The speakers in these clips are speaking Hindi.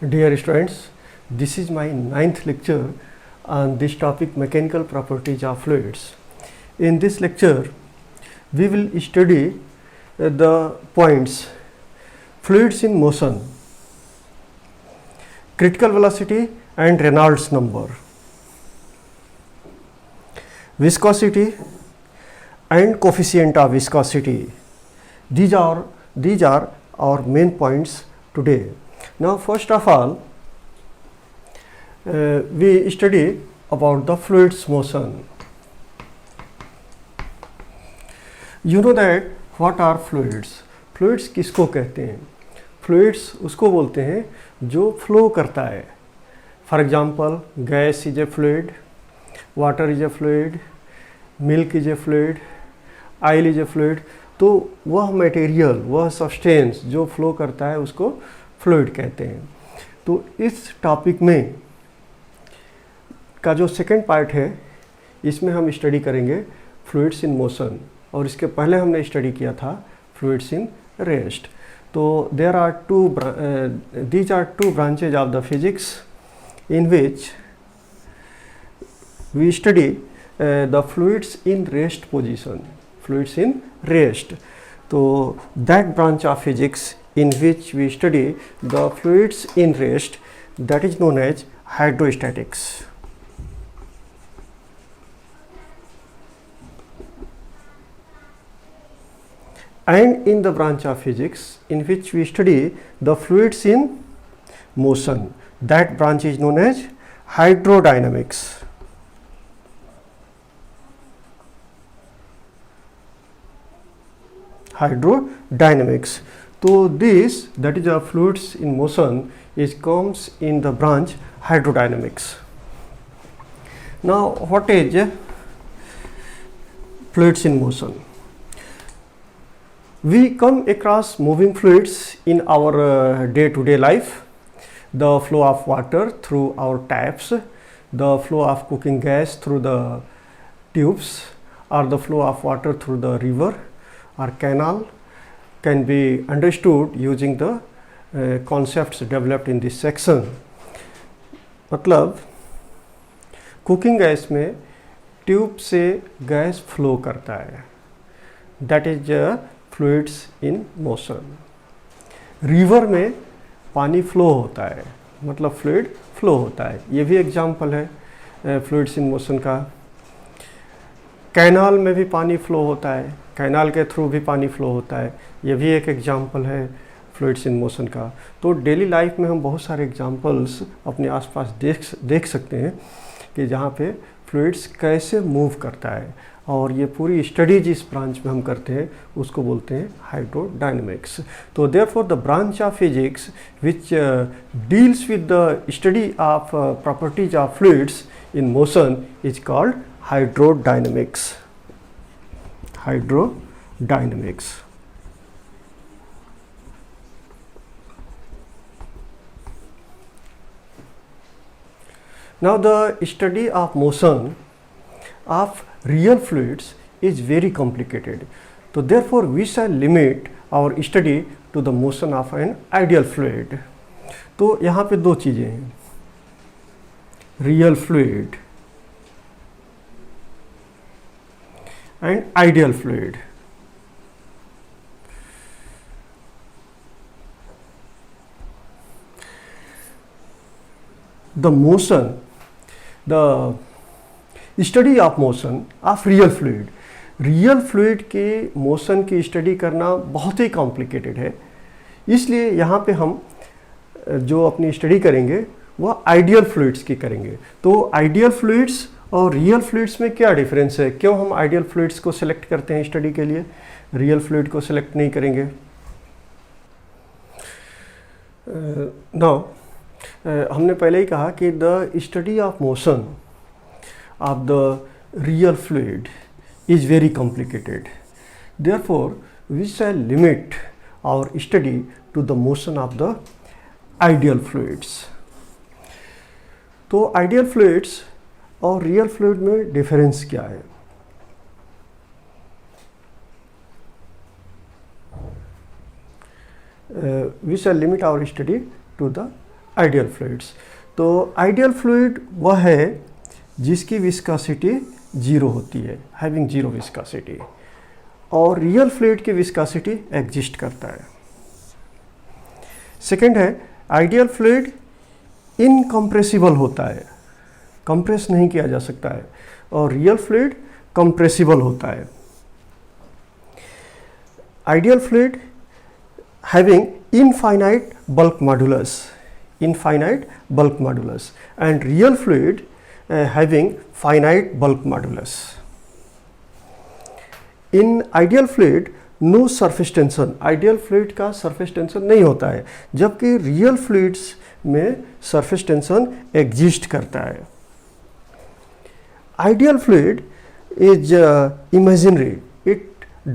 Dear students, this is my 9th lecture on this topic, mechanical properties of fluids. In this lecture, we will study the points fluids in motion, critical velocity and Reynolds number, viscosity and coefficient of viscosity. These are our main points today. Now, first of all, we study about the fluids motion. You know that what are fluids? Fluids किसको कहते हैं? Fluids उसको बोलते हैं जो flow करता है. For example, gas is a fluid, water is a fluid, milk is a fluid, oil is a fluid. तो वह मटेरियल, वह सब्सटेंस जो फ्लो करता है उसको फ्लूइड कहते हैं. तो इस टॉपिक में का जो सेकंड पार्ट है, इसमें हम स्टडी करेंगे फ्लूइड्स इन मोशन, और इसके पहले हमने स्टडी किया था फ्लूइड्स इन रेस्ट. तो these are two branches of the physics in which we study the fluids in rest position, fluids in rest. So that branch of physics in which we study the fluids in rest, that is known as hydrostatics. And in the branch of physics in which we study the fluids in motion, that branch is known as hydrodynamics. Hydrodynamics. So this, that is a fluids in motion, comes in the branch hydrodynamics. Now, what is fluids in motion? We come across moving fluids in our day-to-day life. The flow of water through our taps, the flow of cooking gas through the tubes, or the flow of water through the river or canal can be understood using the concepts developed in this section. मतलब कुकिंग गैस में ट्यूब से गैस फ्लो करता है, that is fluids in motion. River में पानी फ्लो होता है, मतलब फ्लूइड फ्लो होता है, ये भी एग्जांपल है फ्लूइड्स इन मोशन का. कैनाल में भी पानी फ्लो होता है, कैनाल के थ्रू भी पानी फ्लो होता है, ये भी एक एग्जांपल है फ्लूइड्स इन मोशन का. तो डेली लाइफ में हम बहुत सारे एग्जांपल्स अपने आसपास देख सकते हैं कि जहाँ पे फ्लूइड्स कैसे मूव करता है, और ये पूरी स्टडी जिस ब्रांच में हम करते हैं उसको बोलते हैं हाइड्रोडायनेमिक्स. तो therefore the branch of physics which deals with the study of properties of fluids in motion is called hydrodynamics. Hydrodynamics. Now the study of motion of real fluids is very complicated. So therefore we shall limit our study to the motion of an ideal fluid. तो यहाँ पे दो चीज़ें हैं, real fluid and ideal fluid. The motion, the study of motion of real fluid. Real fluid के मोशन की स्टडी करना बहुत ही कॉम्प्लिकेटेड है, इसलिए यहाँ पे हम जो अपनी स्टडी करेंगे वह आइडियल फ्लूइड्स की करेंगे. तो आइडियल फ्लूइड्स और रियल फ्लूइड्स में क्या डिफरेंस है? क्यों हम आइडियल फ्लूइड्स को सिलेक्ट करते हैं स्टडी के लिए, रियल फ्लूइड को सिलेक्ट नहीं करेंगे? नाउ हमने पहले ही कहा कि the study of motion of the real fluid is very complicated. Therefore, we shall limit our study to the motion of the ideal fluids. तो ideal fluids और real fluid में difference क्या है? We shall limit our study to the ideal fluids. तो आइडियल फ्लूइड वह है जिसकी विस्कोसिटी 0 होती है, हैविंग 0 विस्कोसिटी, और रियल फ्लूइड की विस्कोसिटी एग्जिस्ट करता है। सेकेंड है आइडियल फ्लूइड इनकम्प्रेसिबल होता है, कंप्रेस नहीं किया जा सकता है, और रियल फ्लूइड कंप्रेसिबल होता है। Ideal fluid having infinite bulk modulus, infinite bulk modulus, and real fluid having finite bulk modulus. In ideal fluid no surface tension, ideal fluid का surface tension नहीं होता है, जबकि real fluids में surface tension exist करता है। Ideal fluid is imaginary, it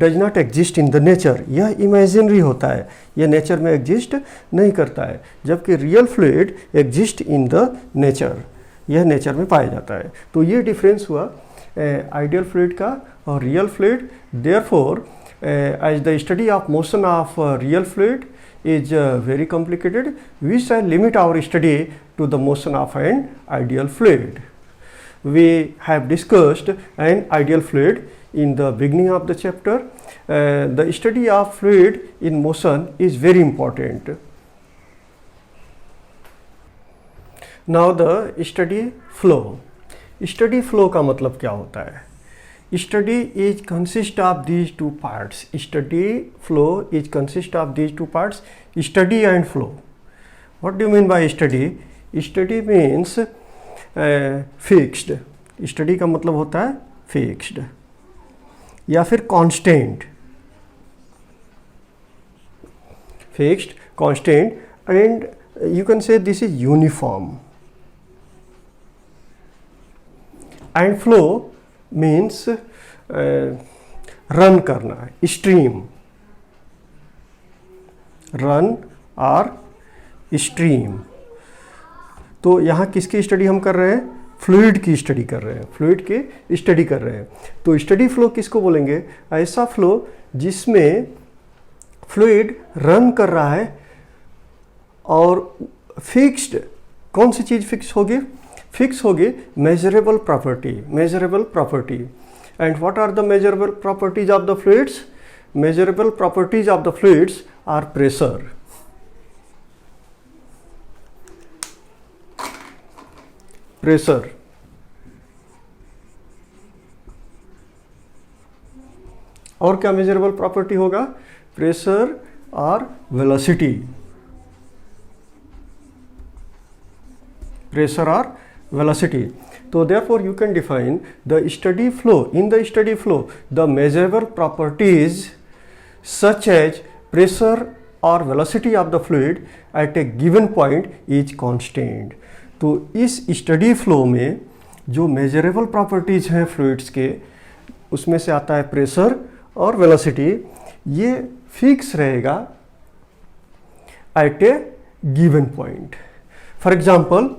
does not exist in the nature, यह imaginary होता है, यह नेचर में एग्जिस्ट नहीं करता है, जबकि real fluid exist in the nature, यह नेचर में पाया जाता है। तो ये डिफरेंस हुआ आइडियल फ्लूइड का और real fluid. Therefore as the study of motion of real fluid is very complicated, we shall limit our study to the motion of an ideal fluid. We have discussed an ideal fluid in the beginning of the chapter. The study of fluid in motion is very important. Now the study flow. Study flow का मतलब क्या होता है? Study is consist of these two parts. Study flow is consist of these two parts, study and flow. What do you mean by study? Study means fixed. Study का मतलब होता है fixed या फिर constant. Fixed, constant, and you can say this is uniform. And flow means run करना, stream, run or stream. तो यहाँ किसकी स्टडी हम कर रहे हैं? फ्लूइड की स्टडी कर रहे हैं, फ्लूइड की स्टडी कर रहे हैं। तो स्टडी फ्लो किसको बोलेंगे? ऐसा फ्लो जिसमें फ्लूइड रन कर रहा है और फिक्स्ड, कौन सी चीज़ फिक्स होगी? फिक्स होगी measurable property, measurable property. And what are the measurable properties of the fluids? Measurable properties of the fluids are pressure, pressure, और क्या मेजरेबल प्रॉपर्टी होगा? प्रेशर और वेलोसिटी, प्रेशर और velocity. So therefore you can define the steady flow. In the steady flow, the measurable properties such as pressure or velocity of the fluid at a given point is constant. तो इस steady flow में जो measurable properties हैं fluids के, उसमें से आता है pressure और velocity, ये fix रहेगा at a given point. For example,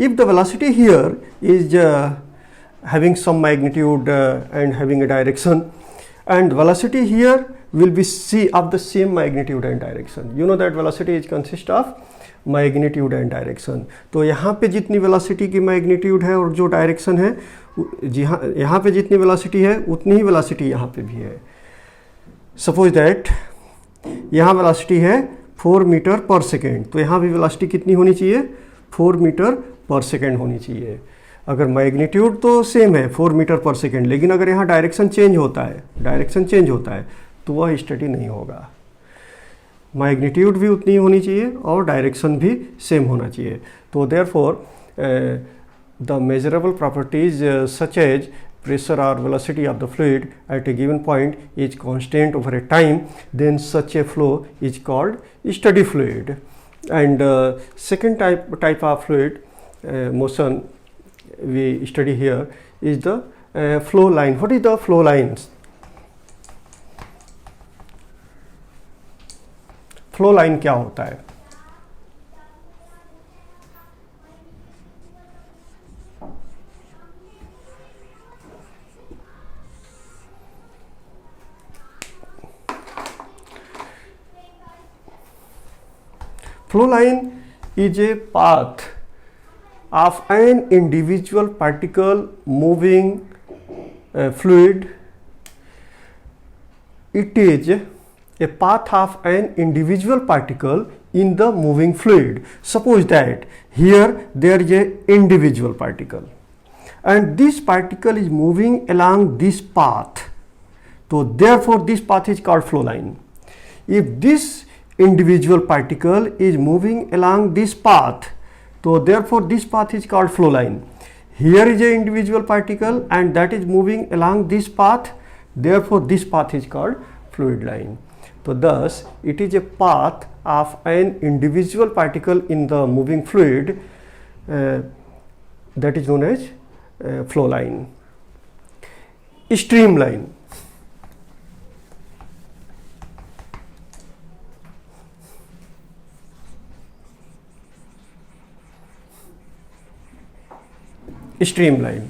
if the velocity here is having some magnitude and having a direction, and velocity here will be c of the same magnitude and direction. You know that velocity is consist of magnitude and direction. तो यहाँ पे जितनी velocity की magnitude है और जो direction है, यहाँ पे जितनी velocity है उतनी ही velocity यहाँ पे भी है. Suppose that यहाँ velocity है 4 मीटर पर सेकेंड, तो यहाँ भी velocity कितनी होनी चाहिए? 4 मीटर पर सेकेंड होनी चाहिए। अगर मैग्नीट्यूड तो सेम है 4 मीटर पर सेकेंड, लेकिन अगर यहाँ डायरेक्शन चेंज होता है, डायरेक्शन चेंज होता है, तो वह स्टडी नहीं होगा। मैग्नीट्यूड भी उतनी होनी चाहिए और डायरेक्शन भी सेम होना चाहिए। तो therefore the measurable properties such as pressure or velocity of the fluid at a given point is constant over a time, then such a flow is called steady fluid. And second type of fluid motion we study here is the flow line. What is the flow lines? Flow line क्या होता है? Flow line is a path of an individual particle moving fluid. It is a path of an individual particle in the moving fluid. Suppose that here there is a individual particle and this particle is moving along this path. So therefore this path is called flow line. If this individual particle is moving along this path, so therefore this path is called flow line. Here is a individual particle and that is moving along this path, therefore this path is called fluid line. So thus it is a path of an individual particle in the moving fluid that is known as flow line. Streamline. Streamline.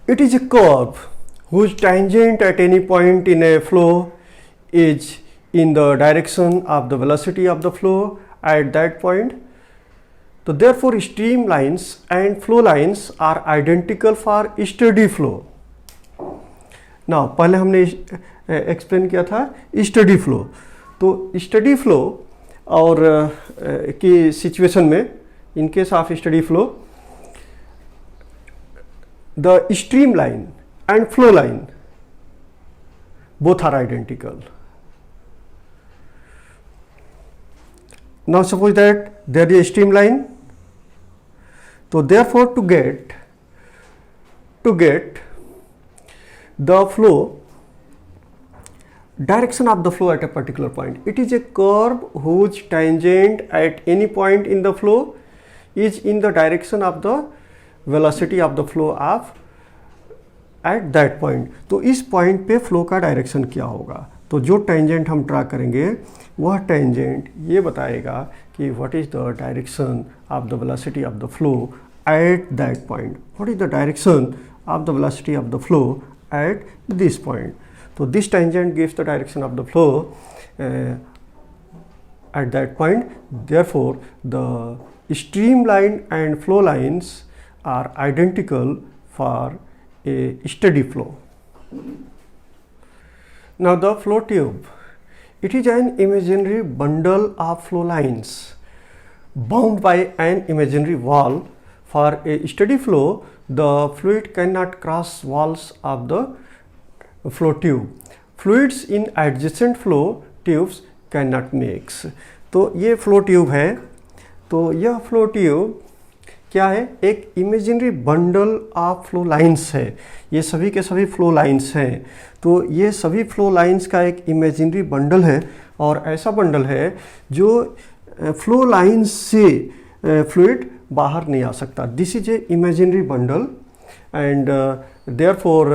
It is a curve whose tangent at any point in a flow is in the direction of the velocity of the flow at that point. So therefore streamlines and flow lines are identical for steady flow. Now पहले हमने एक्सप्लेन किया था स्टडी फ्लो. तो स्टडी फ्लो और की सिचुएशन में, in case of steady flow, the streamline and flow line both are identical. Now suppose that there is a streamline. So therefore to get the flow, direction of the flow at a particular point, it is a curve whose tangent at any point in the flow is in the direction of the velocity of the flow of at that point. तो इस पॉइंट पे फ्लो का डायरेक्शन क्या होगा. तो जो टेंजेंट हम ड्रा करेंगे वह टेंजेंट ये बताएगा कि what is the direction of the velocity of the flow at that point. What is the direction of the velocity of the flow at this point. तो this tangent gives the direction of the flow at that point. Therefore the streamline and flow lines are identical for a steady flow. Now the flow tube, it is an imaginary bundle of flow lines bound by an imaginary wall. For a steady flow, the fluid cannot cross walls of the flow tube. Fluids in adjacent flow tubes cannot mix. तो ये फ्लो ट्यूब है. तो यह फ्लो ट्यूब क्या है? एक imaginary bundle of flow lines है. ये सभी के सभी फ्लो लाइंस हैं. तो ये सभी फ्लो लाइंस का एक इमेजिनरी बंडल है और ऐसा बंडल है जो फ्लो लाइंस से फ्लूइड बाहर नहीं आ सकता. This is A imaginary bundle and therefore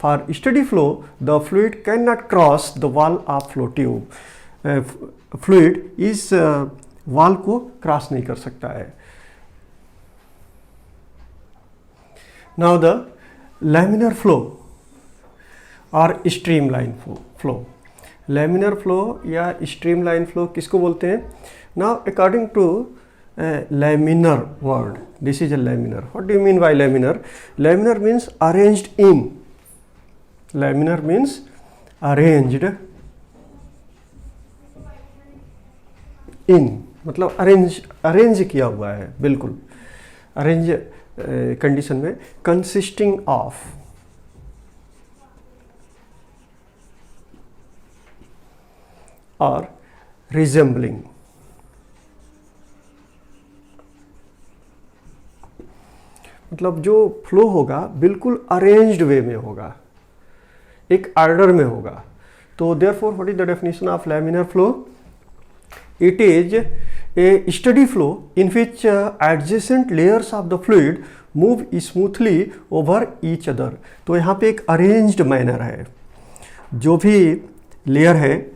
for steady flow the fluid cannot cross the wall of flow tube. Fluid इस wall को क्रॉस नहीं कर सकता है. Now the laminar flow or streamline flow. Laminar flow या streamline flow किसको बोलते हैं? Now according to laminar word, this is a laminar. What do you mean by laminar? Laminar means arranged in. Laminar means arranged in, मतलब अरेंज किया हुआ है. बिल्कुल अरेंज कंडीशन में. कंसिस्टिंग ऑफ और रिजेंबलिंग. मतलब जो फ्लो होगा बिल्कुल अरेंज्ड वे में होगा, एक ऑर्डर में होगा. तो therefore what is the definition of laminar flow? It is a steady flow in which adjacent layers of the fluid move smoothly over each other. तो यहाँ पे एक अरेंज्ड मैनर है. जो भी लेयर है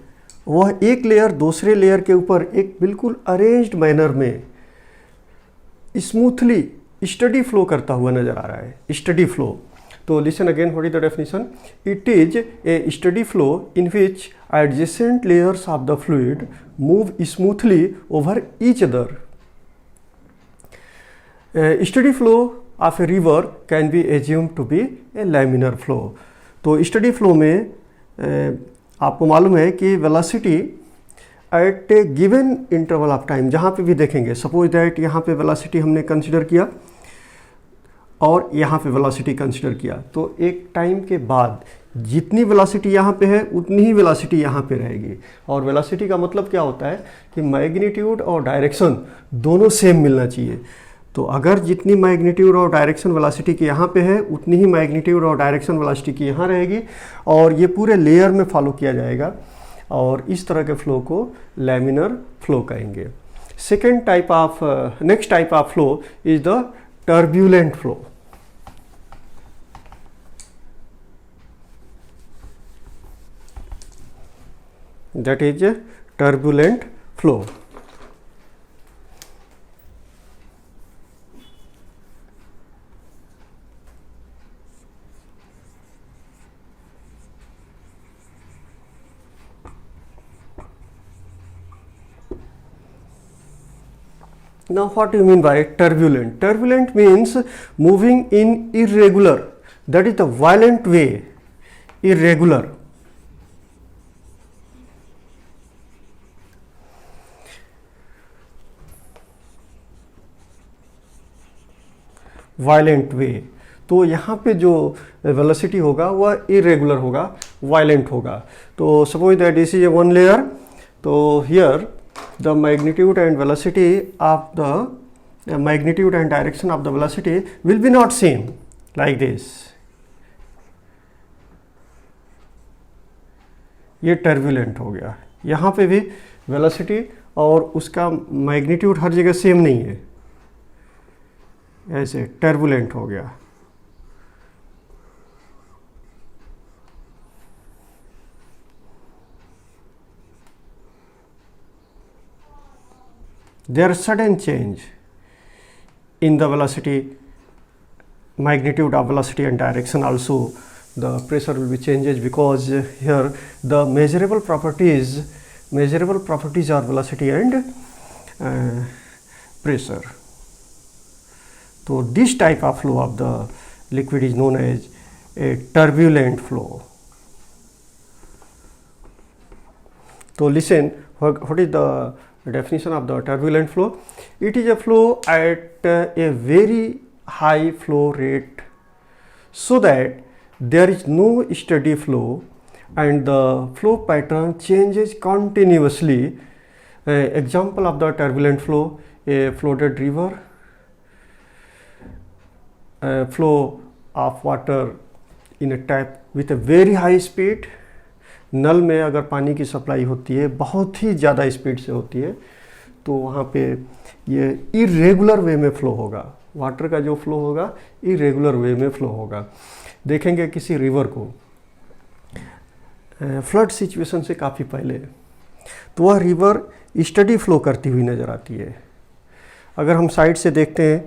वह एक लेयर दूसरे लेयर के ऊपर एक बिल्कुल अरेंज्ड मैनर में स्मूथली स्टडी फ्लो करता हुआ नजर आ रहा है. Steady flow. तो listen again, what is the definition? It is a steady flow in which adjacent layers of the fluid move smoothly over each other. A steady flow of a river can be assumed to be a laminar flow. तो steady flow में आपको मालूम है कि velocity at a given interval of time, जहाँ पे भी देखेंगे, suppose that यहाँ पे velocity हमने consider किया और यहाँ पे वेलोसिटी कंसिडर किया, तो एक टाइम के बाद जितनी वेलोसिटी यहाँ पे है उतनी ही वेलोसिटी यहाँ पे रहेगी। और वेलोसिटी का मतलब क्या होता है कि मैग्नीट्यूड और डायरेक्शन दोनों सेम मिलना चाहिए। तो अगर जितनी मैग्नीट्यूड और डायरेक्शन वेलोसिटी की यहाँ पे है उतनी ही मैग्नीट्यूड और डायरेक्शन वेलोसिटी की यहाँ रहेगी, और ये पूरे लेयर में फॉलो किया जाएगा, और इस तरह के फ्लो को लैमिनर फ्लो कहेंगे। Next type of flow is the turbulent flow. That is a turbulent flow. Now what do you mean by turbulent? Turbulent means moving in irregular, that is the violent way, irregular. Violent way. तो यहाँ पे जो वेलोसिटी होगा वह इरेगुलर होगा, वायलेंट होगा। तो suppose that this is a one layer, तो here the magnitude and velocity of the magnitude and direction of the velocity will be not same like this. ये टर्बुलेंट हो गया। यहाँ पे भी वेलोसिटी और उसका मैग्नीट्यूड हर जगह सेम नहीं है, ऐसे टर्बुलेंट हो गया। There sudden change in the velocity, magnitude of velocity and direction, also the pressure will be changes, because here the measurable properties are velocity and pressure. So this type of flow of the liquid is known as a turbulent flow. So listen, what is the definition of the turbulent flow? It is a flow at a very high flow rate, so that there is no steady flow and the flow pattern changes continuously. Example of the turbulent flow: a flooded river, flow of water in a tap with a very high speed. नल में अगर पानी की सप्लाई होती है बहुत ही ज़्यादा स्पीड से होती है, तो वहाँ पे ये इरेगुलर वे में फ़्लो होगा। वाटर का जो फ्लो होगा इरेगुलर वे में फ़्लो होगा। देखेंगे किसी रिवर को फ्लड सिचुएशन से काफ़ी पहले, तो वह रिवर स्टडी फ्लो करती हुई नज़र आती है। अगर हम साइड से देखते हैं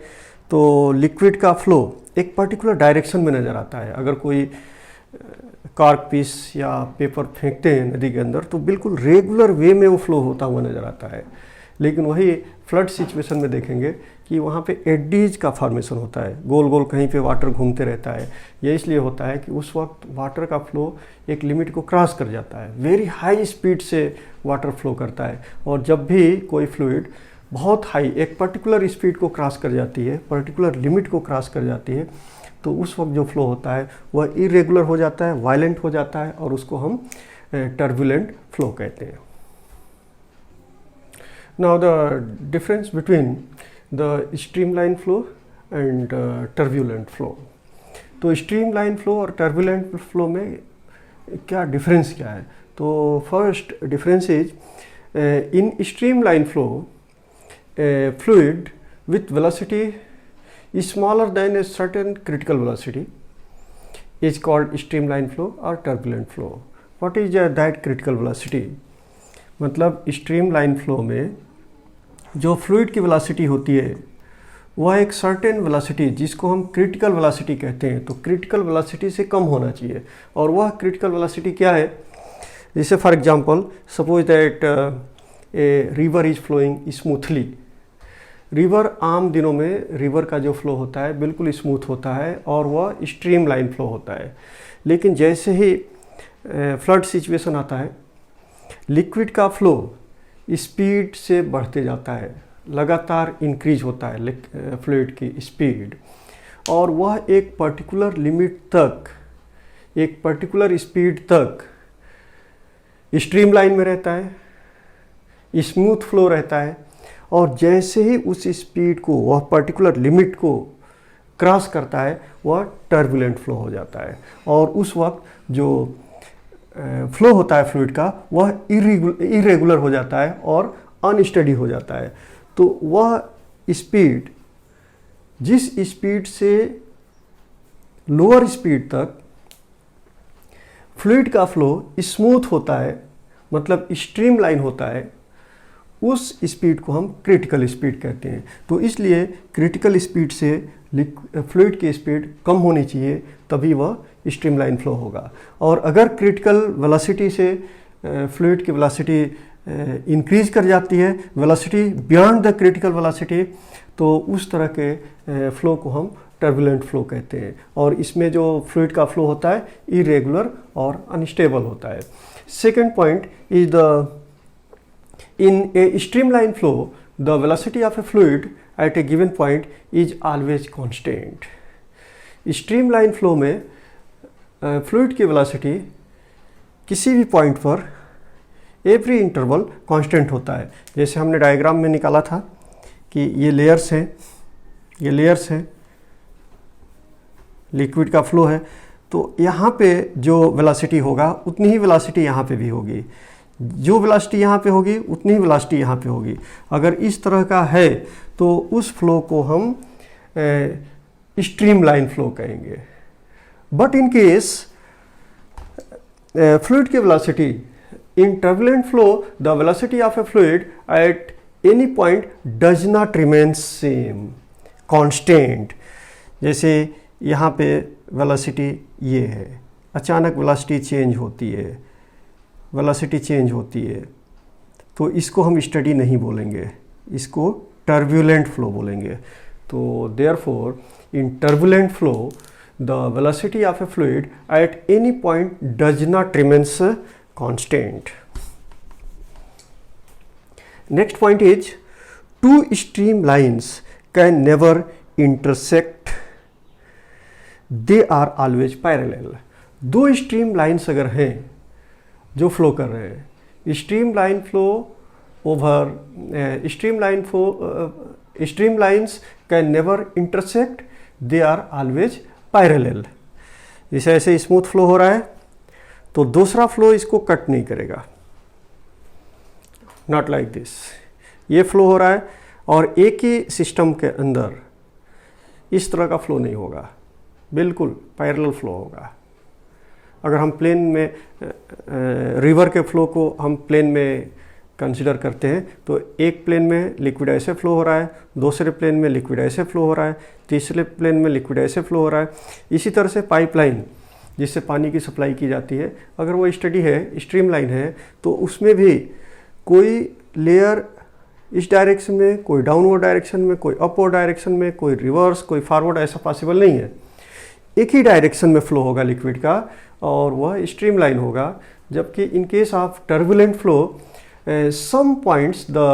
तो लिक्विड का फ्लो एक पर्टिकुलर डायरेक्शन में नज़र आता है। अगर कोई कार्क पीस या पेपर फेंकते हैं नदी के अंदर तो बिल्कुल रेगुलर वे में वो फ्लो होता हुआ नज़र आता है। लेकिन वही फ्लड सिचुएशन में देखेंगे कि वहाँ पे एडीज का फॉर्मेशन होता है, गोल गोल कहीं पे वाटर घूमते रहता है। ये इसलिए होता है कि उस वक्त वाटर का फ्लो एक लिमिट को क्रॉस कर जाता है, वेरी हाई स्पीड से वाटर फ्लो करता है। और जब भी कोई फ्लूइड बहुत हाई एक पर्टिकुलर स्पीड को क्रॉस कर जाती है, पर्टिकुलर लिमिट को क्रॉस कर जाती है, तो उस वक्त जो फ्लो होता है वह इरेगुलर हो जाता है, वायलेंट हो जाता है, और उसको हम टर्बुलेंट फ्लो कहते हैं। Now the difference between the streamline flow and turbulent flow. तो स्ट्रीमलाइन फ्लो और टर्बुलेंट फ्लो में क्या डिफरेंस क्या है? तो first difference is in streamline flow fluid with velocity is smaller than a certain critical velocity is called streamline flow or turbulent flow. What is that critical velocity? मतलब streamline flow में जो fluid की velocity होती है वह एक सर्टेन वेलोसिटी जिसको हम क्रिटिकल वेलोसिटी कहते हैं, तो क्रिटिकल वेलोसिटी से कम होना चाहिए। और वह क्रिटिकल वेलोसिटी क्या है? जैसे for example suppose that a river is flowing smoothly. River आम दिनों में रिवर का जो फ्लो होता है बिल्कुल स्मूथ होता है और वह स्ट्रीम लाइन फ्लो होता है। लेकिन जैसे ही फ्लड सिचुएशन आता है, लिक्विड का फ्लो स्पीड से बढ़ते जाता है, लगातार इंक्रीज होता है फ्लूइड की स्पीड, और वह एक पर्टिकुलर लिमिट तक, एक पर्टिकुलर स्पीड तक स्ट्रीम लाइन में रहता है, स्मूथ फ्लो रहता है। और जैसे ही उस स्पीड को, वह पर्टिकुलर लिमिट को क्रॉस करता है, वह टर्बुलेंट फ्लो हो जाता है। और उस वक्त जो फ्लो होता है फ्लूइड का, वह इरेगुलर हो जाता है और अनस्टडी हो जाता है। तो वह स्पीड, जिस स्पीड से लोअर स्पीड तक फ्लूइड का फ्लो स्मूथ होता है, मतलब स्ट्रीम लाइन होता है, उस स्पीड को हम क्रिटिकल स्पीड कहते हैं। तो इसलिए क्रिटिकल स्पीड से फ्लूइड की स्पीड कम होनी चाहिए, तभी वह स्ट्रीम लाइन फ्लो होगा। और अगर क्रिटिकल वेलोसिटी से फ्लूइड की वेलोसिटी इंक्रीज कर जाती है, velocity beyond the critical velocity, तो उस तरह के फ्लो को हम टर्बुलेंट फ्लो कहते हैं। और इसमें जो फ्लूइड का फ्लो होता है इरेगुलर और अनस्टेबल होता है। Second point is the in a streamline flow the velocity of a fluid at a given point is always constant. Streamline flow में फ्लूइड की वेलोसिटी किसी भी पॉइंट पर एवरी इंटरवल कांस्टेंट होता है। जैसे हमने डायग्राम में निकाला था कि ये लेयर्स हैं, ये लेयर्स हैं, लिक्विड का फ्लो है, तो यहाँ पे जो वेलोसिटी होगा उतनी ही वेलोसिटी यहाँ पे भी होगी, जो वेलोसिटी यहाँ पे होगी उतनी ही वेलोसिटी यहाँ पे होगी। अगर इस तरह का है तो उस फ्लो को हम स्ट्रीमलाइन फ्लो कहेंगे। बट इन केस फ्लूइड की velocity in turbulent flow, the velocity of a fluid at any point does not remain same, constant. जैसे यहाँ पे वेलोसिटी ये है, अचानक वेलोसिटी चेंज होती है, वेलोसिटी चेंज होती है, तो इसको हम स्टडी नहीं बोलेंगे, इसको टर्बुलेंट फ्लो बोलेंगे। तो therefore in turbulent flow the velocity of a fluid at any point does not remains constant. Next point is two stream lines can never intersect, they are always parallel. दो स्ट्रीम लाइन्स अगर हैं जो फ्लो कर रहे हैं, stream line flow over stream lines can never intersect, they are always parallel. जैसे ऐसे स्मूथ फ्लो हो रहा है तो दूसरा फ्लो इसको कट नहीं करेगा, नॉट लाइक दिस। ये फ्लो हो रहा है और एक ही सिस्टम के अंदर इस तरह का फ्लो नहीं होगा, बिल्कुल पैरेलल फ्लो होगा। अगर हम प्लेन में रिवर के फ्लो को हम प्लेन में कंसिडर करते हैं तो एक प्लेन में लिक्विड ऐसे फ्लो हो रहा है, दूसरे प्लेन में लिक्विड ऐसे फ्लो हो रहा है, तीसरे प्लेन में लिक्विड ऐसे फ्लो हो रहा है। इसी तरह से पाइपलाइन जिससे पानी की सप्लाई की जाती है, अगर वो स्टडी है, स्ट्रीमलाइन है, तो उसमें भी कोई लेयर इस डायरेक्शन में, कोई डाउनवर्ड डायरेक्शन में, कोई अपवर्ड डायरेक्शन में, कोई रिवर्स, कोई फॉरवर्ड, ऐसा पॉसिबल नहीं है। एक ही डायरेक्शन में फ्लो होगा लिक्विड का और वह स्ट्रीमलाइन होगा। जबकि in case of turbulent flow some points the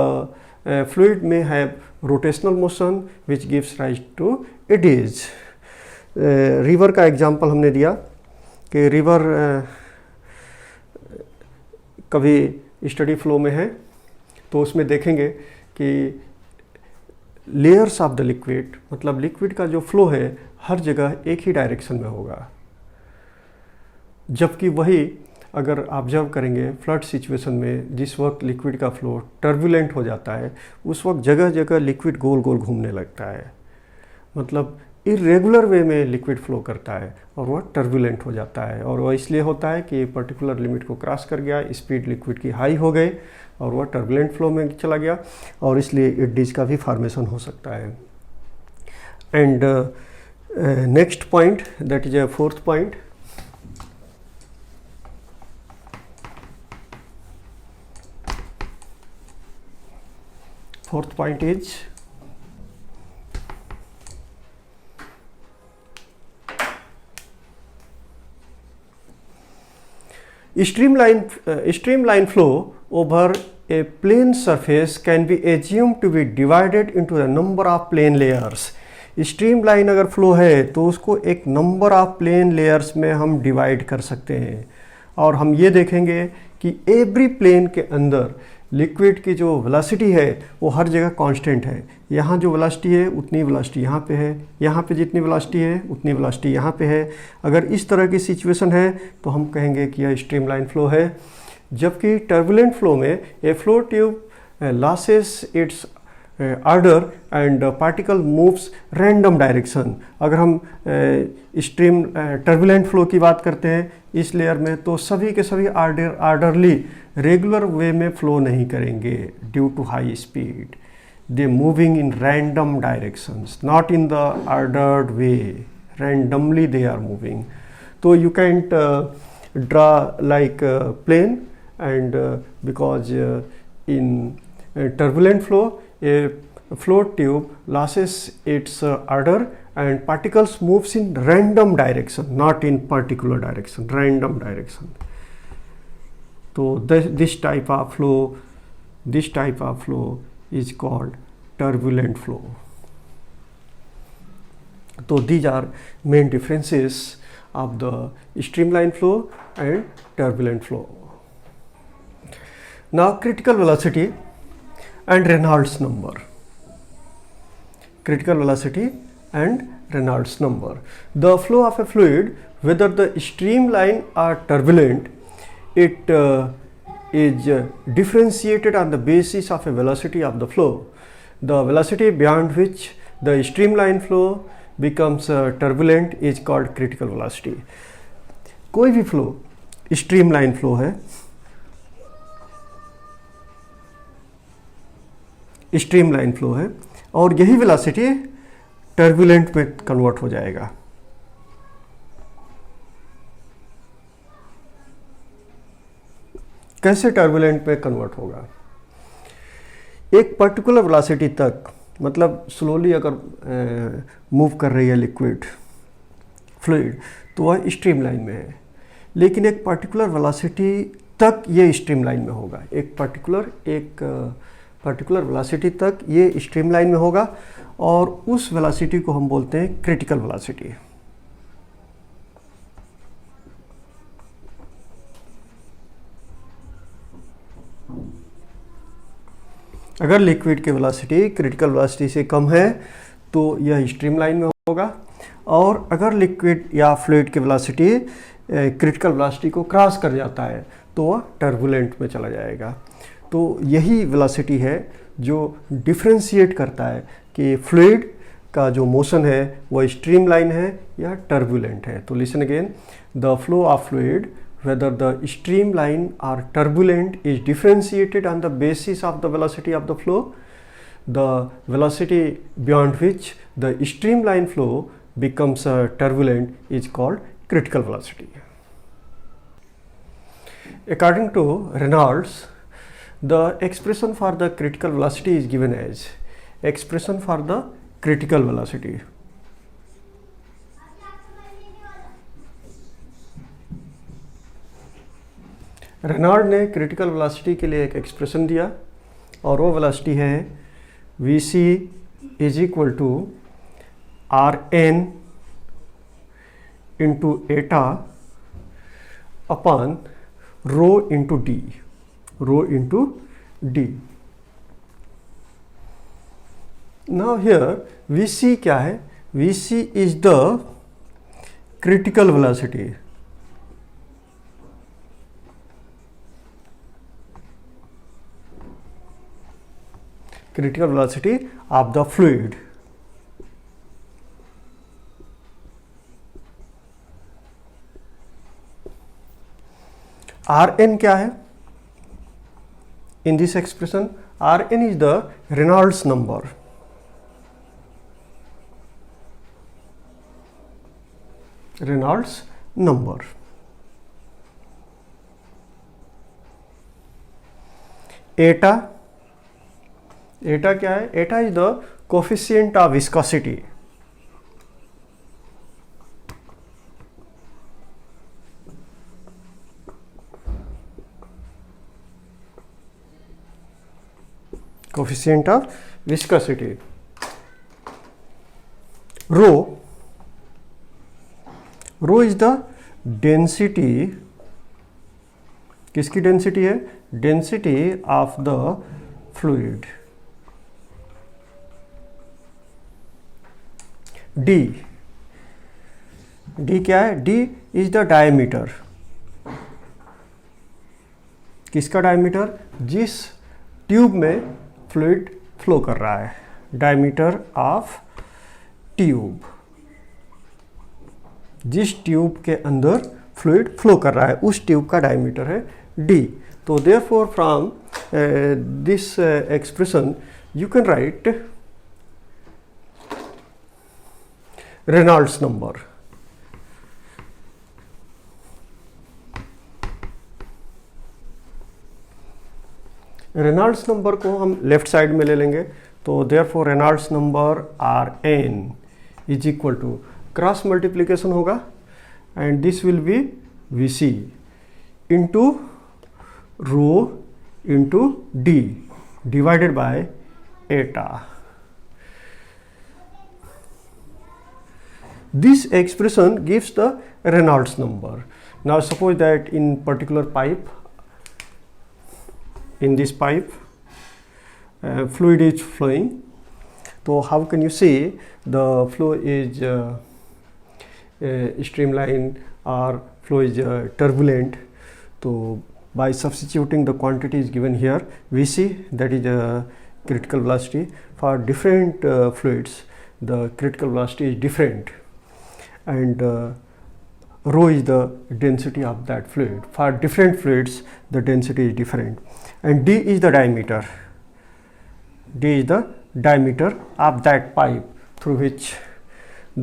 fluid may have rotational motion which gives rise to eddies. River का एग्जांपल हमने दिया कि रिवर कभी स्टडी फ्लो में है तो उसमें देखेंगे कि लेयर्स ऑफ द लिक्विड, मतलब लिक्विड का जो फ्लो है हर जगह एक ही डायरेक्शन में होगा। जबकि वही अगर ऑब्जर्व करेंगे फ्लड सिचुएशन में, जिस वक्त लिक्विड का फ्लो टर्बुलेंट हो जाता है उस वक्त जगह जगह लिक्विड गोल गोल घूमने लगता है, मतलब इरेगुलर वे में लिक्विड फ्लो करता है और वह टर्बुलेंट हो जाता है। और वह इसलिए होता है कि पर्टिकुलर लिमिट को क्रॉस कर गया, स्पीड लिक्विड की हाई हो गई और वह टर्बुलेंट फ्लो में चला गया और इसलिए एडीज का भी फॉर्मेशन हो सकता है। And next point, that is a fourth point. Fourth point is streamline flow over a plane surface can be assumed to be divided into a number of plane layers. Streamline अगर फ्लो है तो उसको एक नंबर ऑफ प्लेन लेयर्स में हम डिवाइड कर सकते हैं, और हम ये देखेंगे कि एवरी प्लेन के अंदर लिक्विड की जो वेलोसिटी है वो हर जगह कांस्टेंट है। यहाँ जो वेलोसिटी है उतनी वेलोसिटी यहाँ पे है, यहाँ पे जितनी वेलोसिटी है उतनी वेलोसिटी यहाँ पे है। अगर इस तरह की सिचुएशन है तो हम कहेंगे कि यह स्ट्रीमलाइन फ्लो है। जबकि टर्बुलेंट फ्लो में ए flow tube losses it's order and particle moves random direction. अगर हम टर्बुलेंट फ्लो की बात करते हैं इस लेयर में, तो सभी के सभी ऑर्डरली रेगुलर वे में फ्लो नहीं करेंगे due to high speed. They moving in random directions, not in the ordered way, randomly they are moving. तो you can't draw like plane, and because in turbulent flow a float tube loses its order and particles moves in random direction, not in particular direction, random direction. So this type of flow is called turbulent flow. So these are main differences of the streamline flow and turbulent flow. Now critical velocity and Reynolds number. Critical velocity and Reynolds number. The flow of a fluid, whether the streamline or turbulent, it is differentiated on the basis of a velocity of the flow. The velocity beyond which the streamline flow becomes turbulent is called critical velocity. कोई भी flow streamline flow है, स्ट्रीमलाइन फ्लो है, और यही वेलोसिटी टर्बुलेंट में कन्वर्ट हो जाएगा। कैसे टर्बुलेंट में कन्वर्ट होगा? एक पर्टिकुलर वेलोसिटी तक, मतलब स्लोली अगर मूव कर रही है लिक्विड फ्लूइड तो वह स्ट्रीमलाइन में है, लेकिन एक पर्टिकुलर वेलोसिटी तक ये स्ट्रीमलाइन में होगा। एक पर्टिकुलर वेलोसिटी तक ये स्ट्रीमलाइन में होगा, और उस वेलोसिटी को हम बोलते हैं क्रिटिकल वेलोसिटी। अगर लिक्विड की वेलोसिटी क्रिटिकल वेलोसिटी से कम है तो यह स्ट्रीमलाइन में होगा, और अगर लिक्विड या फ्लूइड की वेलोसिटी क्रिटिकल वेलोसिटी को क्रॉस कर जाता है तो वह टर्बुलेंट में चला जाएगा। तो यही वेलोसिटी है जो डिफ्रेंशिएट करता है कि फ्लूइड का जो मोशन है वह स्ट्रीमलाइन है या टर्बुलेंट है। तो listen again, the flow of fluid whether the streamline or turbulent is differentiated on the basis of the velocity of the flow. The velocity beyond which the streamline flow becomes turbulent is called critical velocity. According to Reynolds, the expression for the critical velocity is given as expression for the critical velocity. Reynold ने क्रिटिकल वेलोसिटी के लिए एक एक्सप्रेशन दिया, और वो वेलोसिटी है Vc is equal to Rn into eta upon rho into d. Now here Vc क्या है? Vc is the critical velocity. Critical velocity of the fluid. Rn क्या है? In this expression, Rn is the Reynolds number. Reynolds number. Eta क्या है? Eta is the coefficient of viscosity. Coefficient of viscosity. Rho is the density, किसकी डेंसिटी है? Density of the fluid. D क्या है? डी इज द डायमीटर, किसका डायमीटर? जिस ट्यूब में फ्लूइड फ्लो कर रहा है, डायमीटर ऑफ ट्यूब, जिस ट्यूब के अंदर फ्लूइड फ्लो कर रहा है उस ट्यूब का डायमीटर है डी। तो therefore from this expression you can write Reynolds number. Reynolds number को हम लेफ्ट साइड में ले लेंगे, तो therefore Reynolds number R N is equal to, cross multiplication होगा and this will be V C into rho into d divided by eta. This expression gives the Reynolds number. Now suppose that in particular pipe, in this pipe fluid is flowing, so how can you see the flow is streamline or flow is turbulent? So by substituting the quantities given here, we see that is a critical velocity. For different fluids the critical velocity is different, and rho is the density of that fluid. For different fluids the density is different, and d is the diameter. D is the diameter of that pipe through which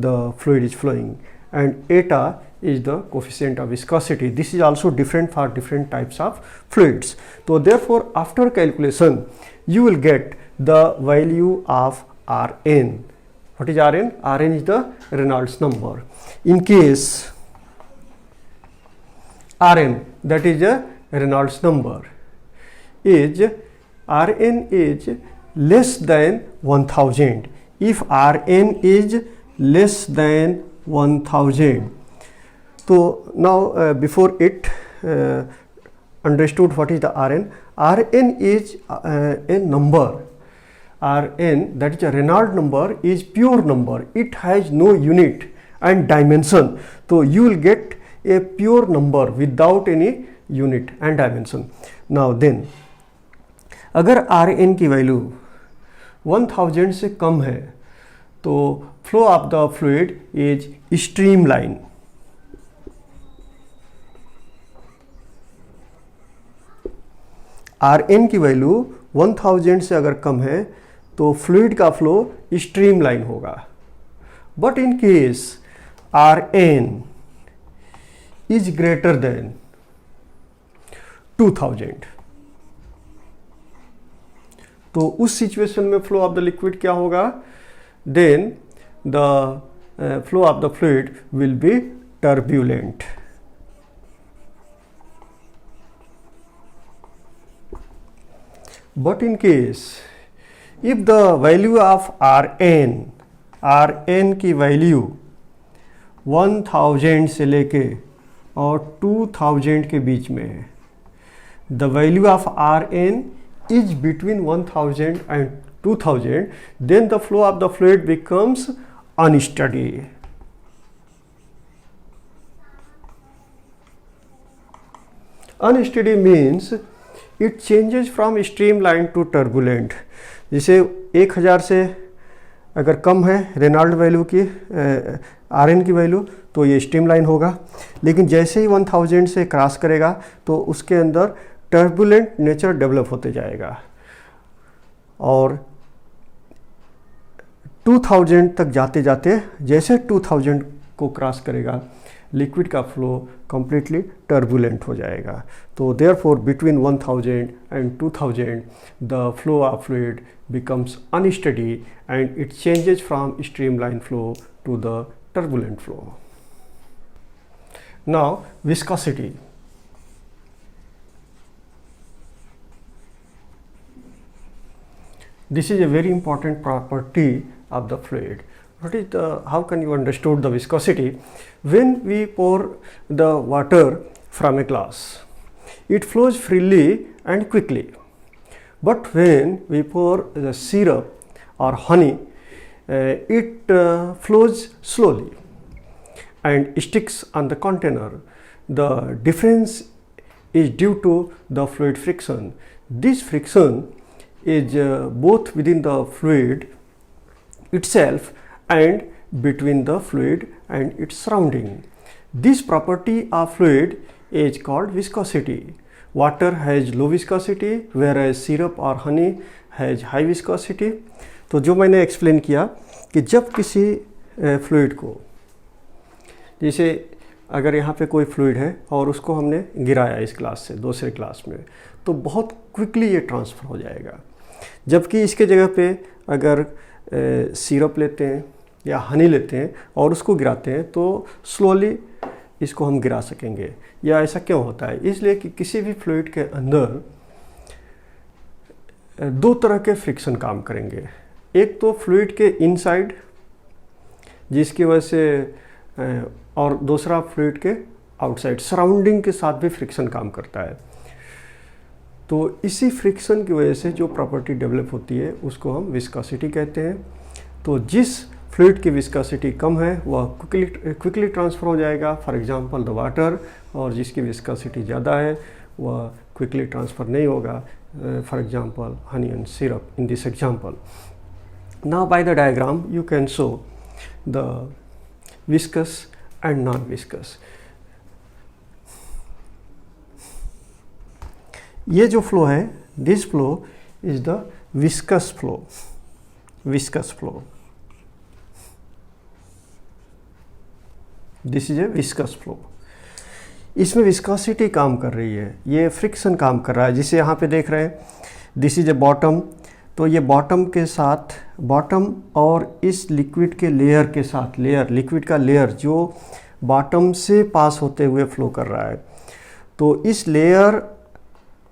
the fluid is flowing, and eta is the coefficient of viscosity. This is also different for different types of fluids. So therefore after calculation you will get the value of Rn. What is Rn? Rn is the Reynolds number. In case Rn, that is a Reynolds number, is Rn is less than 1000. If Rn is less than 1000, so now before it understood what is the Rn. Rn is a number. Rn, that is a Reynolds number, is pure number. It has no unit and dimension. So you will get a pure number without any unit and dimension. Now then, अगर Rn की वैल्यू 1000 से कम है तो flow of the fluid is streamline. Rn की वैल्यू 1000 से अगर कम है तो फ्लूइड का फ्लो स्ट्रीमलाइन होगा। But in case Rn is greater than 2000, तो उस सिचुएशन में फ्लो ऑफ द लिक्विड क्या होगा? Then the flow of the fluid will be turbulent. But in case if the value of Rn की वैल्यू 1000 से लेके और 2000 के बीच में है, the value of Rn is between 1000 and 2000, then the flow of the fluid becomes unsteady. Unsteady means it changes from streamline to turbulent. जैसे 1000 से अगर कम है रेनॉल्ड वैल्यू की Rn की वैल्यू तो ये स्ट्रीमलाइन होगा, लेकिन जैसे ही 1000 से क्रॉस करेगा तो उसके अंदर टर्बुलेंट नेचर डेवलप होते जाएगा और 2000 तक जाते जाते जैसे 2000 को क्रॉस करेगा, लिक्विड का फ्लो completely turbulent हो जाएगा। तो therefore between 1000 and 2000 the flow of fluid becomes unsteady and it changes from streamline flow to the turbulent flow. Now viscosity. This is a very important property of the fluid. What is the, how can you understand the viscosity? When we pour the water from a glass, it flows freely and quickly. But when we pour the syrup or honey, it flows slowly and sticks on the container. The difference is due to the fluid friction. This friction is both within the fluid itself and between the fluid and its surrounding. This property of fluid is called viscosity. Water has low viscosity whereas syrup or honey has high viscosity. तो जो मैंने एक्सप्लेन किया कि जब किसी फ्लूइड को, जैसे अगर यहाँ पे कोई फ्लूइड है और उसको हमने गिराया इस ग्लास से दूसरे ग्लास में, तो बहुत क्विकली ये ट्रांसफ़र हो जाएगा। जबकि इसके जगह पे अगर सिरप लेते हैं या हनी लेते हैं और उसको गिराते हैं तो स्लोली इसको हम गिरा सकेंगे। या ऐसा क्यों होता है? इसलिए कि किसी भी फ्लूइड के अंदर दो तरह के फ्रिक्शन काम करेंगे। एक तो फ्लूइड के इनसाइड जिसकी वजह से, और दूसरा फ्लूइड के आउटसाइड सराउंडिंग के साथ भी फ्रिक्शन काम करता है। तो इसी फ्रिक्शन की वजह से जो प्रॉपर्टी डेवलप होती है उसको हम विस्कोसिटी कहते हैं। तो जिस फ्लूइड की विस्कोसिटी कम है वह क्विकली ट्रांसफ़र हो जाएगा, फॉर एग्जांपल द वाटर, और जिसकी विस्कोसिटी ज़्यादा है वह क्विकली ट्रांसफ़र नहीं होगा, for example honey and syrup in this example. Now by the diagram you can show the viscous and non viscous. ये जो फ्लो है, this flow is the viscous flow, viscous flow, this is A viscous flow. इसमें विस्कोसिटी काम कर रही है, ये फ्रिक्शन काम कर रहा है। जिसे यहाँ पे देख रहे हैं, दिस इज ए बॉटम, तो ये बॉटम के साथ, बॉटम और इस लिक्विड के लेयर के साथ, लेयर, लिक्विड का लेयर जो बॉटम से पास होते हुए फ्लो कर रहा है, तो इस लेयर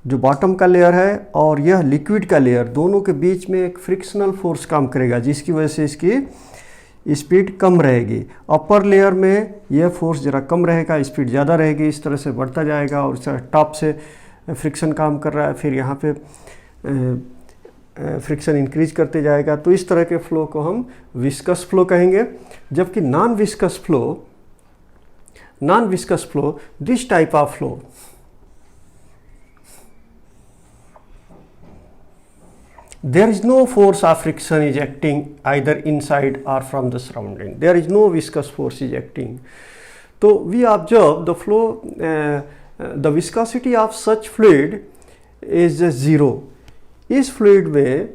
जो बॉटम का लेयर है और यह लिक्विड का लेयर, दोनों के बीच में एक फ्रिक्शनल फोर्स काम करेगा जिसकी वजह से इसकी स्पीड कम रहेगी। अपर लेयर में यह फोर्स ज़रा कम रहेगा, स्पीड ज़्यादा रहेगी, इस तरह से बढ़ता जाएगा और इस तरह टॉप से फ्रिक्शन काम कर रहा है, फिर यहाँ पे फ्रिक्शन इंक्रीज करते जाएगा। तो इस तरह के फ्लो को हम विस्कस फ्लो कहेंगे। जबकि non viscous flow, this type of flow, there is no force of friction is acting either inside or from the surrounding. There is no viscous force is acting. So we observe the flow, the viscosity of such fluid is zero. इस फ्लूइड में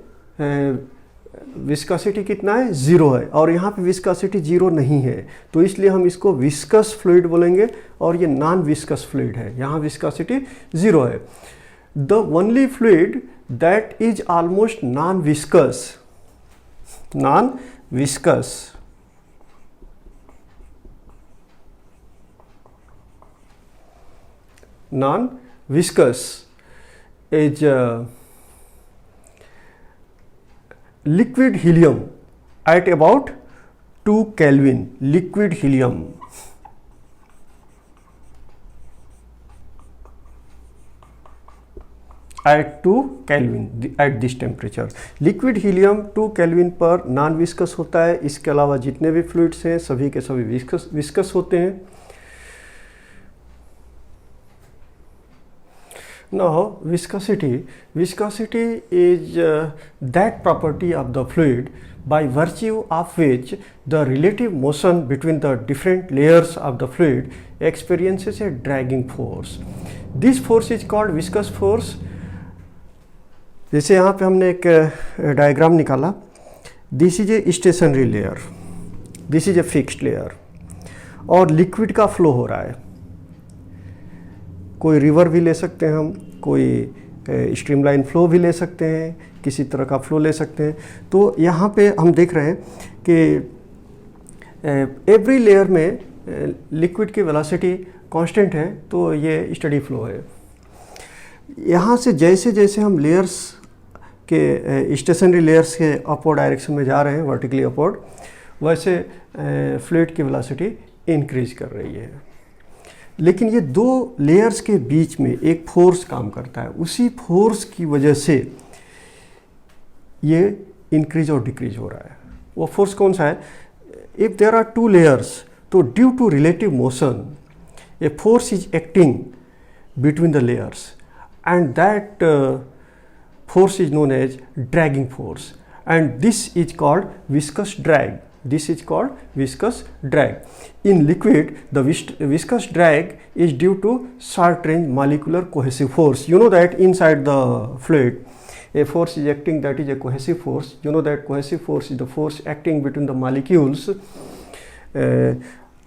विस्कोसिटी कितना है? ज़ीरो है, और यहाँ पे विस्कोसिटी ज़ीरो नहीं है, तो इसलिए हम इसको विस्कस फ्लूइड बोलेंगे। और ये नॉन विस्कस फ्लूइड है, यहाँ विस्कोसिटी ज़ीरो है। The only fluid that is almost non-viscous is liquid helium at about 2 Kelvin. Liquid helium at 2 Kelvin at this temperature. Liquid helium 2 kelvin पर नॉन विस्कस होता है। इसके अलावा जितने भी फ्लूइड्स हैं सभी के सभी विस्कस होते हैं। Now viscosity is that property of the fluid by virtue of which the relative motion between the different layers of the fluid experiences a dragging force. This force is called viscous force. जैसे यहाँ पे हमने एक डायग्राम निकाला, this is a stationary layer, this is a fixed layer, और लिक्विड का फ्लो हो रहा है। कोई रिवर भी ले सकते हैं हम, कोई स्ट्रीमलाइन फ्लो भी ले सकते हैं, किसी तरह का फ्लो ले सकते हैं। तो यहाँ पे हम देख रहे हैं कि एवरी लेयर में लिक्विड की वेलोसिटी कांस्टेंट है, तो ये स्टडी फ्लो है। यहाँ से जैसे जैसे हम लेयर्स के स्टेशनरी लेयर्स के अपवर्ड डायरेक्शन में जा रहे हैं, वर्टिकली अपवर्ड, वैसे फ्लूइड की वेलोसिटी इंक्रीज कर रही है। लेकिन ये दो लेयर्स के बीच में एक फोर्स काम करता है, उसी फोर्स की वजह से ये इंक्रीज और डिक्रीज हो रहा है। वो फोर्स कौन सा है? If there are two layers, तो due to relative motion a force is acting between the layers, and that force is known as dragging force, and this is called viscous drag. This is called viscous drag. In liquid, the viscous drag is due to short range molecular cohesive force. You know that inside the fluid a force is acting, that is a cohesive force. You know that cohesive force is the force acting between the molecules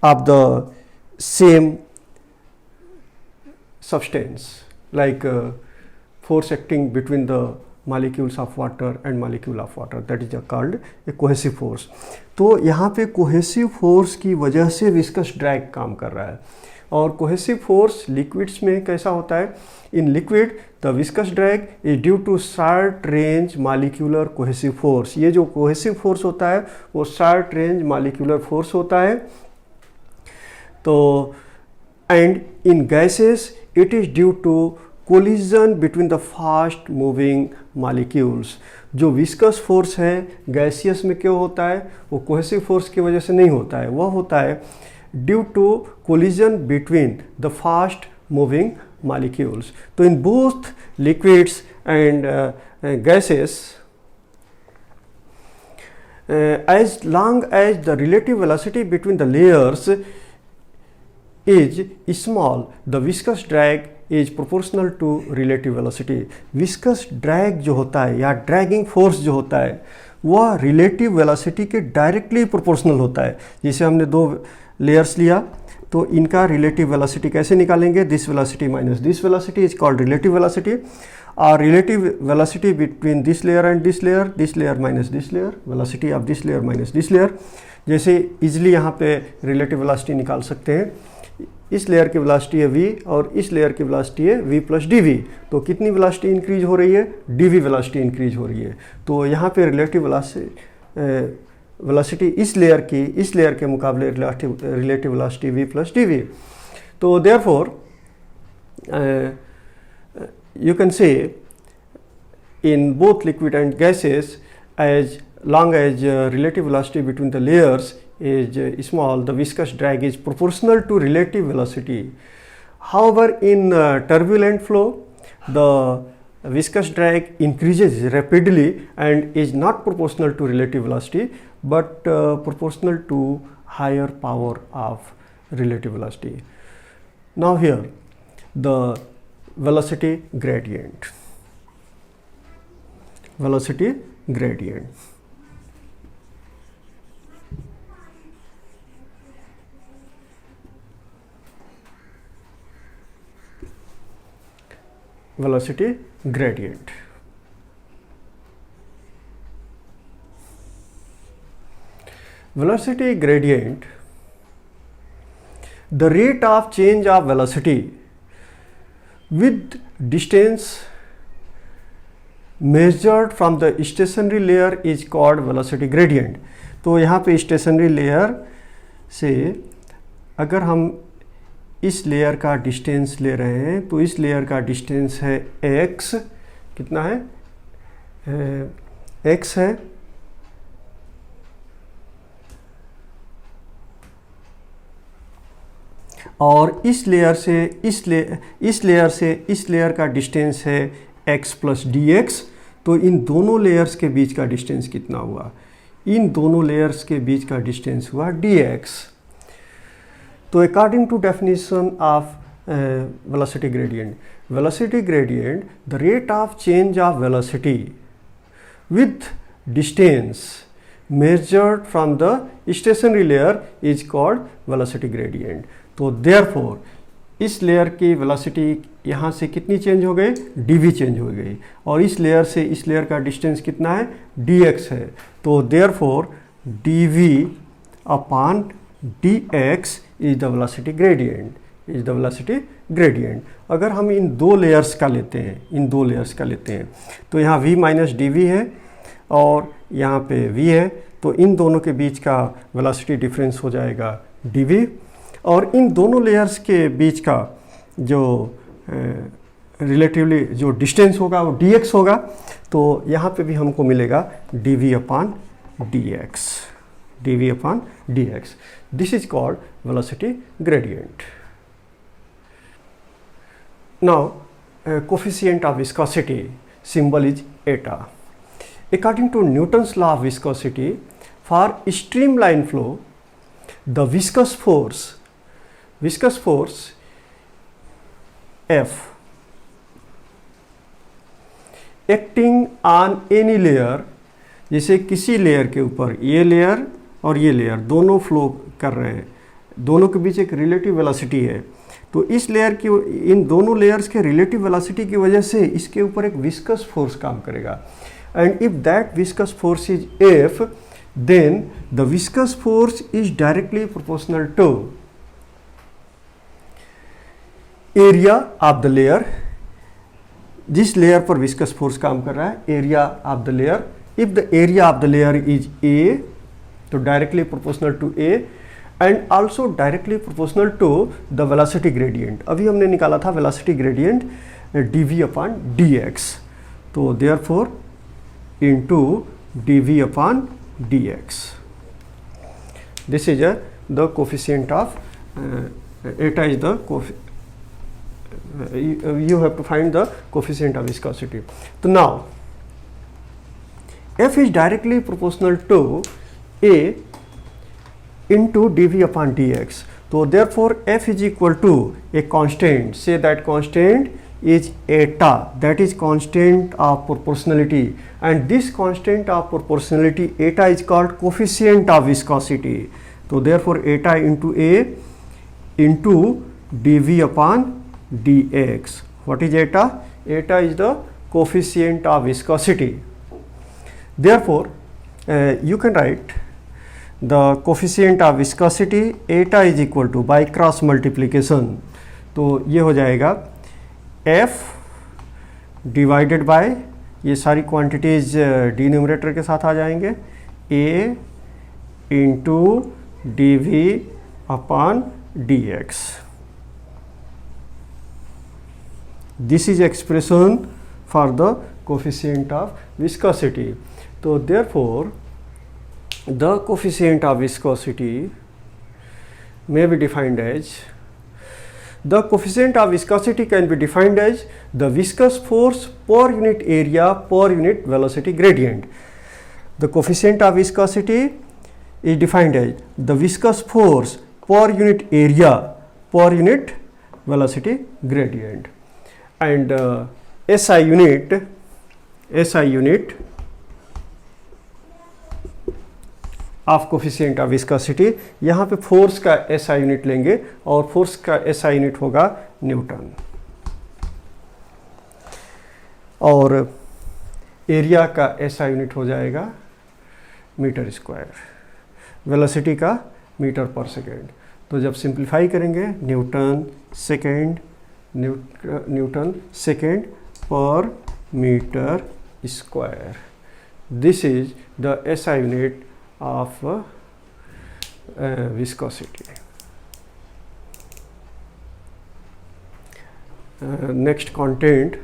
of the same substance, like force acting between the molecules of water and molecule of water, that is called a cohesive force. तो यहाँ पे cohesive force की वजह से viscous drag काम कर रहा है। और cohesive force liquids में कैसा होता है? In liquid the viscous drag is due to short range molecular cohesive force. ये जो cohesive force होता है वो short range molecular force होता है। तो and in gases it is due to collision between the fast moving molecules. जो विस्कस फोर्स है गैसियस में क्यों होता है? वो कोहेसिव फोर्स की वजह से नहीं होता है, वह होता है due to collision between the fast moving molecules. तो in both liquids and gases, as long as the relative velocity between the layers is small, the viscous drag is proportional to relative velocity. Viscous drag जो होता है या ड्रैगिंग फोर्स जो होता है वह रिलेटिव वेलोसिटी के डायरेक्टली प्रोपोर्शनल होता है। जैसे हमने दो लेयर्स लिया तो इनका रिलेटिव वेलोसिटी कैसे निकालेंगे? This velocity minus this velocity is called relative velocity, और relative velocity between this layer and this layer minus this layer, velocity of this layer minus this layer. जैसे इजिली यहाँ पे रिलेटिव वेलोसिटी निकाल सकते हैं। इस लेयर की वेलोसिटी है v और इस लेयर की वेलोसिटी है v प्लस dv। तो कितनी वेलोसिटी इंक्रीज हो रही है? dv वेलोसिटी इंक्रीज हो रही है। तो यहाँ पे रिलेटिव वेलोसिटी इस लेयर के मुकाबले relative velocity v plus dv। तो therefore you can say in both liquid and gases, as long as relative velocity between the layers is small, the viscous drag is proportional to relative velocity. However, in turbulent flow, the viscous drag increases rapidly and is not proportional to relative velocity, but proportional to higher power of relative velocity. Now here, the velocity gradient. Velocity gradient. Velocity gradient. Velocity gradient, the rate of change of velocity with distance measured from the stationary layer is called velocity gradient. तो यहाँ पे stationary layer से अगर हम इस लेयर का डिस्टेंस ले रहे हैं तो इस लेयर का डिस्टेंस है x, कितना है? x है, और इस लेयर से इस लेयर का डिस्टेंस है x प्लस dx। तो इन दोनों लेयर्स के बीच का डिस्टेंस कितना हुआ? इन दोनों लेयर्स के बीच का डिस्टेंस हुआ dx। तो according to definition of velocity gradient, the rate of change of velocity with distance measured from the stationary layer is called velocity gradient. तो therefore इस लेयर की वेलोसिटी यहाँ से कितनी चेंज हो गई, dv चेंज हो गई, और इस लेयर से इस लेयर का डिस्टेंस कितना है, dx है. तो therefore dv upon dx is the velocity gradient, is the velocity gradient. अगर हम इन दो लेयर्स का लेते हैं, तो यहाँ v माइनस डी है और यहाँ पे v है, तो इन दोनों के बीच का वेलोसिटी डिफरेंस हो जाएगा dv, और इन दोनों लेयर्स के बीच का जो रिलेटिवली जो डिस्टेंस होगा वो dx होगा. तो यहाँ पे भी हमको मिलेगा dv upon dx, dv upon dx. This is called velocity gradient. Now, coefficient of viscosity symbol is eta. According to Newton's law of viscosity, for streamline flow, the viscous force F acting on any layer, जैसे किसी लेयर के ऊपर ये लेयर और ये लेयर दोनों फ्लो कर रहे हैं, दोनों के बीच एक रिलेटिव वेलोसिटी है, तो इस लेयर की, इन दोनों लेयर्स के रिलेटिव वेलोसिटी की वजह से इसके ऊपर एक विस्कस फोर्स काम करेगा. And if that viscous force is F, then the viscous force is directly proportional to area of the layer. जिस लेयर पर विस्कस फोर्स काम कर रहा है, area of the layer. If the area of the layer is A, तो directly proportional to A, and also directly proportional to the velocity gradient. अभी हमने निकाला था velocity gradient dv upon dx. तो therefore into dv upon dx. This is the coefficient of eta is the you have to find the coefficient of viscosity. So now F is directly proportional to A into dv upon dx. So therefore F is equal to a constant. Say that constant is eta, that is constant of proportionality, and this constant of proportionality eta is called coefficient of viscosity. So therefore eta into A into dv upon dx. What is eta? Eta is the coefficient of viscosity. Therefore, you can write the coefficient of viscosity eta is equal to by cross multiplication. तो ये हो जाएगा F डिवाइडेड बाय, ये सारी क्वांटिटीज डिनोमिनेटर के साथ आ जाएंगे, A into D V upon D X. This is expression for the coefficient of viscosity. So therefore the coefficient of viscosity may be defined as, the coefficient of viscosity can be defined as the viscous force per unit area per unit velocity gradient. The coefficient of viscosity is defined as the viscous force per unit area per unit velocity gradient, and SI unit of coefficient of viscosity. यहाँ पे फोर्स का SI यूनिट लेंगे और फोर्स का SI यूनिट होगा न्यूटन, और एरिया का SI यूनिट हो जाएगा मीटर स्क्वायर, वेलोसिटी का मीटर पर सेकेंड. तो जब सिंप्लीफाई करेंगे न्यूटन सेकेंड पर metre square. This is the SI unit of viscosity. Next content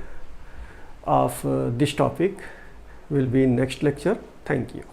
of this topic will be in next lecture. Thank you.